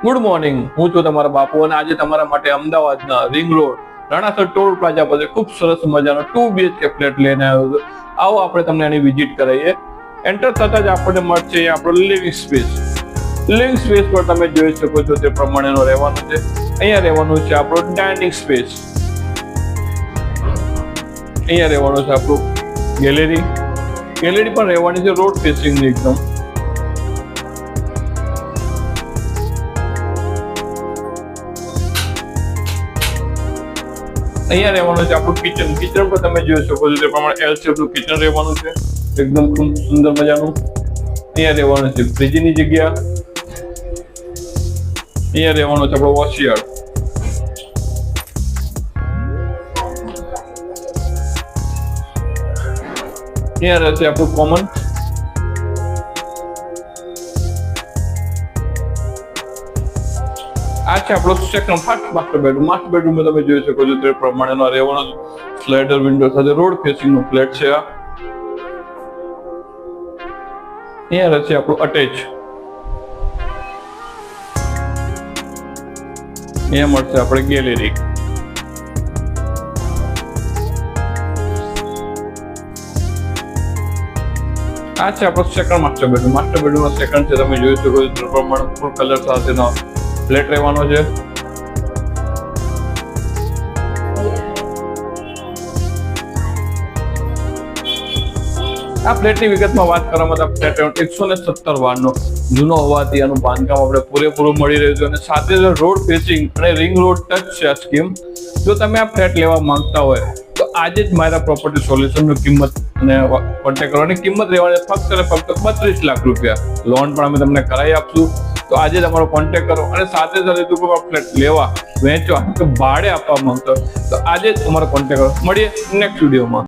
Good morning, હું છું તમારા બાપુ અને આજે તમારા માટે અમદાવાદના રિંગ રોડ રણાસર ટોલ પ્લાઝા પાસે ખૂબ સરસ મજાનો 2 BHK ફ્લેટ લઈને આવ્યો છું. આવો આપણે તમને એની વિઝિટ કરાવીએ. એન્ટર થતા જ આપણને મળશે આપણો લિવિંગ સ્પેસ. લિવિંગ સ્પેસ પર તમે જોઈ શકો છો તે પ્રમાણેનો રહેવાનું છે. અહીંયા રહેવાનું છે આપણો ડાઇનિંગ સ્પેસ. અહીંયા રહેવાનું છે આપણું ગેલેરી. ગેલેરી પણ રહેવાની છે રોડ ફેસિંગ એકદમ. અહીંયા રહેવાનું છે આપણું કિચન. કિચન પર તમે જોઈ શકો છો તે પ્રમાણે એલ શેપનું કિચન રહેવાનું છે, એકદમ સુંદર મજાનું. અહીંયા રહેવાનું છે ફ્રીજની જગ્યા. અહીંયા રહેવાનું છે આપણો વોશિયાર્ડ. અહીંયા રહેશે આપણું કોમન. આ છે આપણો second first master bedroom. Master બેડરૂમમાં તમે જોઈ શકો છો તે પ્રમાણેનો રહેવાનો સ્લાઇડર વિન્ડો સાથે રોડ ફેસિંગ નો ફ્લેટ છે. અહીંયા રહેશે આપણું અટેચ. અહીંયા મળશે આપણે ગેલેરી. આ છે આપણો સેકન્ડ માસ્ટર બેડરૂમ. માસ્ટર બેડરૂમમાં સેકન્ડ છે, તમે જોઈ શકો છો તે પ્રમાણે ફૂલ કલર સાથેનો ફ્લેટ રહેવાનો છે. આ ફ્લેટની વિગતમાં વાત કરવામાં તો ફ્લેટ 117 વારનો જૂનો હોવાથી આનું બાંધકામ આપણે પૂરેપૂરું મળી રહ્યું છે અને સાથે રોડ ફેસિંગ અને રિંગ રોડ ટચ છે આ સ્કીમ. જો તમે આ ફ્લેટ લેવા માંગતા હોય તો આજે જ મારા પ્રોપર્ટી સોલ્યુશનની કિંમત અને કોન્ટેક્ટ કરવાની. કિંમત રહેવાની ફક્ત અને ફક્ત 32 લાખ રૂપિયા. લોન પણ અમે તમને કરાવી આપશું. તો આજે તમારો કોન્ટેક્ટ કરો અને સાથે સાથે જો કોઈ ફ્લેટ લેવા, વેચવા કે ભાડે આપવા માંગતો તો આજે જ તમારો કોન્ટેક્ટ કરો. મળીએ નેક્સ્ટ વિડીયોમાં.